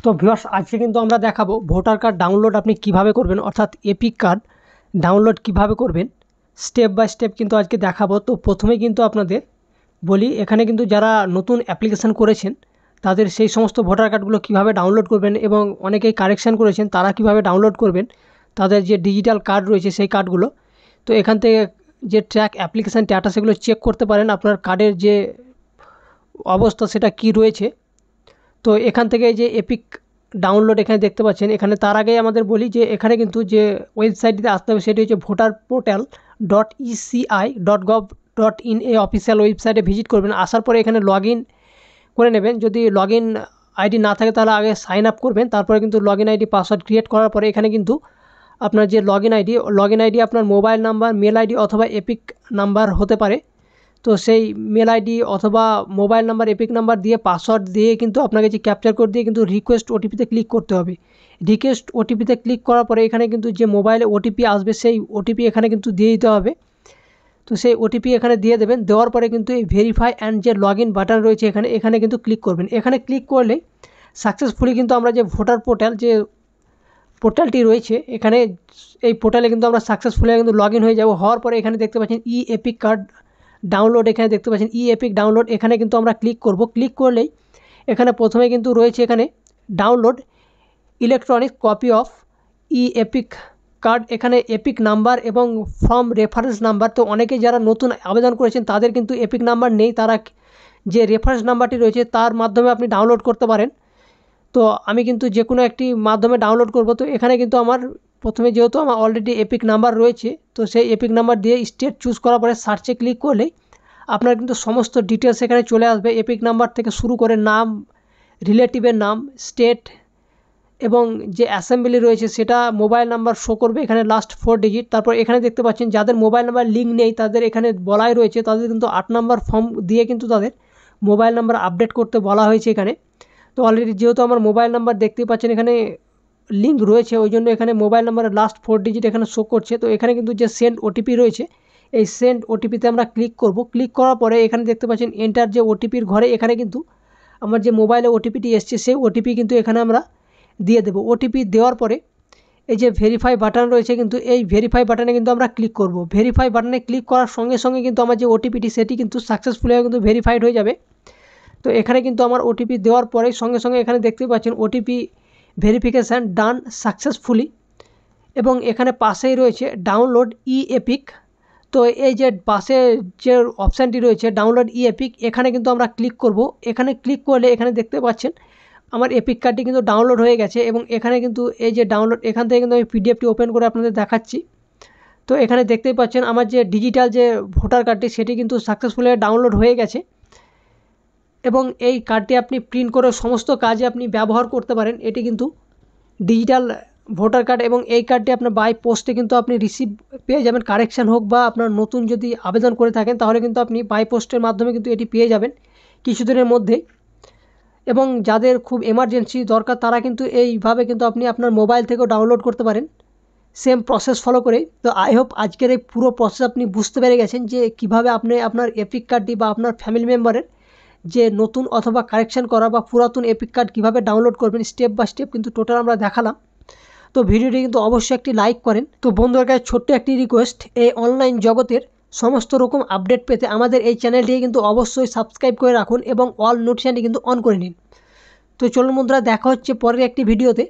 তো ভিউয়ার্স আজকে কিন্তু আমরা দেখাবো ভোটার কার্ড ডাউনলোড আপনি কিভাবে করবেন, অর্থাৎ এপিক কার্ড ডাউনলোড কিভাবে করবেন স্টেপ বাই স্টেপ কিন্তু আজকে দেখাবো। তো প্রথমেই কিন্তু আপনাদের বলি, এখানে কিন্তু যারা নতুন অ্যাপ্লিকেশান করেছেন তাদের সেই সমস্ত ভোটার কার্ডগুলো কিভাবে ডাউনলোড করবেন এবং অনেকেই কারেকশান করেছেন তারা কিভাবে ডাউনলোড করবেন তাদের যে ডিজিটাল কার্ড রয়েছে সেই কার্ডগুলো। তো এখান থেকে যে ট্র্যাক অ্যাপ্লিকেশান ডাটা সেগুলো চেক করতে পারেন আপনার কার্ডের যে অবস্থা সেটা কি রয়েছে। তো এখান থেকে যে এপিক ডাউনলোড এখানে দেখতে পাচ্ছেন, এখানে তার আগে আমাদের বলি যে এখানে কিন্তু যে ওয়েবসাইটটিতে আসতে হবে সেটি হচ্ছে voterportal.eci.gov.in এই অফিসিয়াল ওয়েবসাইটে ভিজিট করবেন। আসার পরে এখানে লগ ইন করে নেবেন। যদি লগ ইন আইডি না থাকে তাহলে আগে সাইন আপ করবেন, তারপরে কিন্তু log in ID password create করার পরে এখানে কিন্তু আপনার যে লগ ইন আইডি আপনার মোবাইল নাম্বার, মেল আইডি অথবা এপিক নাম্বার হতে পারে। তো সেই মেল আইডি অথবা মোবাইল নাম্বার, এপিক নাম্বার দিয়ে পাসওয়ার্ড দিয়ে কিন্তু আপনাকে যে ক্যাপচার কোড দিয়ে কিন্তু রিকোয়েস্ট ওটিপিতে ক্লিক করতে হবে। রিকোয়েস্ট ওটিপিতে ক্লিক করার পরে এখানে কিন্তু যে মোবাইলে ওটিপি আসবে সেই ওটিপি এখানে কিন্তু দিয়ে দিতে হবে। তো সেই ওটিপি এখানে দিয়ে দেবেন। দেওয়ার পরে কিন্তু এই ভেরিফাই অ্যান্ড যে লগ ইন বাটন রয়েছে এখানে কিন্তু ক্লিক করবেন। এখানে ক্লিক করলে সাকসেসফুলি কিন্তু আমরা যে ভোটার পোর্টাল যে পোর্টালটি রয়েছে এখানে এই পোর্টালে কিন্তু আমরা সাকসেসফুলি কিন্তু লগ ইন হয়ে যাব। হওয়ার পরে এখানে দেখতে পাচ্ছেন ই এপিক কার্ড ডাউনলোড, এখানে দেখতে পাচ্ছেন ই এপিক ডাউনলোড, এখানে কিন্তু আমরা ক্লিক করব। ক্লিক করলেই এখানে প্রথমে কিন্তু রয়েছে এখানে download electronic copy of E epic card, এখানে এপিক নাম্বার এবং ফর্ম রেফারেন্স নাম্বার। তো অনেকে যারা নতুন আবেদন করেছেন তাদের কিন্তু এপিক নাম্বার নেই, তারা যে রেফারেন্স নাম্বারটি রয়েছে তার মাধ্যমে আপনি ডাউনলোড করতে পারেন। তো আমি কিন্তু যে কোনো একটি মাধ্যমে ডাউনলোড করব। তো এখানে কিন্তু আমার প্রথমে যেহেতু আমার অলরেডি এপিক নাম্বার রয়েছে, তো সেই এপিক নাম্বার দিয়ে স্টেট চুজ করার পরে সার্চে ক্লিক করলেই আপনার কিন্তু সমস্ত ডিটেলস এখানে চলে আসবে। এপিক নাম্বার থেকে শুরু করে নাম, রিলেটিভের নাম, স্টেট এবং যে অ্যাসেম্বলি রয়েছে সেটা, মোবাইল নাম্বার শো করবে এখানে লাস্ট 4 ডিজিট। তারপর এখানে দেখতে পাচ্ছেন যাদের মোবাইল নাম্বার লিঙ্ক নেই তাদের এখানে বলাই রয়েছে তাদের কিন্তু 8 নাম্বার ফর্ম দিয়ে কিন্তু তাদের মোবাইল নাম্বার আপডেট করতে বলা হয়েছে এখানে। তো অলরেডি যেহেতু আমার মোবাইল নাম্বার দেখতেই পাচ্ছেন এখানে লিঙ্ক রয়েছে, ওই জন্য এখানে মোবাইল নাম্বারের লাস্ট 4 ডিজিট এখানে শো করছে। তো এখানে কিন্তু যে সেন্ড ওটিপি রয়েছে এই সেন্ড ওটিপিতে আমরা ক্লিক করব। ক্লিক করার পরে এখানে দেখতে পাচ্ছেন এন্টার যে ওটিপির ঘরে এখানে কিন্তু আমার যে মোবাইলে ওটিপিটি এসছে সেই ওটিপি কিন্তু এখানে আমরা দিয়ে দেবো। ওটিপি দেওয়ার পরে এই যে ভেরিফাই বাটন রয়েছে কিন্তু এই ভেরিফাই বাটনে কিন্তু আমরা ক্লিক করব। ভেরিফাই বাটনে ক্লিক করার সঙ্গে সঙ্গে কিন্তু আমার যে ওটিপিটি সেটি কিন্তু সাকসেসফুলি কিন্তু ভেরিফাইড হয়ে যাবে। তো এখানে কিন্তু আমার ওটিপি দেওয়ার পরে সঙ্গে সঙ্গে এখানে দেখতে পাচ্ছেন ওটিপি ভেরিফিকেশান ডান সাকসেসফুলি এবং এখানে পাশেই রয়েছে ডাউনলোড ই এপিক। তো এই যে পাশে যে অপশানটি রয়েছে ডাউনলোড ই এপিক এখানে কিন্তু আমরা ক্লিক করব। এখানে ক্লিক করলে এখানে দেখতে পাচ্ছেন আমার এপিক কার্ডটি কিন্তু ডাউনলোড হয়ে গেছে এবং এখানে কিন্তু এই যে ডাউনলোড এখান থেকে কিন্তু আমি পিডিএফটি ওপেন করে আপনাদের দেখাচ্ছি। তো এখানে দেখতেই পাচ্ছেন আমার যে ডিজিটাল যে ভোটার কার্ডটি সেটি কিন্তু সাকসেসফুলি ডাউনলোড হয়ে গেছে এবং এই কার্ডটি আপনি প্রিন্ট করে সমস্ত কাজে আপনি ব্যবহার করতে পারেন। এটি কিন্তু ডিজিটাল ভোটার কার্ড এবং এই কার্ডটি আপনার বাই পোস্টে কিন্তু আপনি রিসিভ পেয়ে যাবেন। কারেকশান হোক বা আপনার নতুন যদি আবেদন করে থাকেন তাহলে কিন্তু আপনি বাই পোস্টের মাধ্যমে কিন্তু এটি পেয়ে যাবেন কিছুদিনের মধ্যেই। এবং যাদের খুব এমার্জেন্সি দরকার তারা কিন্তু এইভাবে কিন্তু আপনি আপনার মোবাইল থেকেও ডাউনলোড করতে পারেন সেম প্রসেস ফলো করে। তো আই হোপ আজকের এই পুরো প্রসেস আপনি বুঝতে পেরে গেছেন যে কিভাবে আপনি আপনার এপিক কার্ডটি বা আপনার ফ্যামিলি মেম্বারের যে নতুন অথবা কারেকশান করা বা পুরাতন এপিক কার্ড কীভাবে ডাউনলোড করবেন স্টেপ বাই স্টেপ কিন্তু টোটাল আমরা দেখালাম। তো ভিডিওটি কিন্তু অবশ্যই একটি লাইক করেন। তো বন্ধুদের কাছে ছোট্ট একটি রিকোয়েস্ট, এই অনলাইন জগতের সমস্ত রকম আপডেট পেতে আমাদের এই চ্যানেলটিকে কিন্তু অবশ্যই সাবস্ক্রাইব করে রাখুন এবং অল নোটিফিকেশনটি কিন্তু অন করে নিন। তো চলুন বন্ধুরা, দেখা হচ্ছে পরের একটি ভিডিওতে।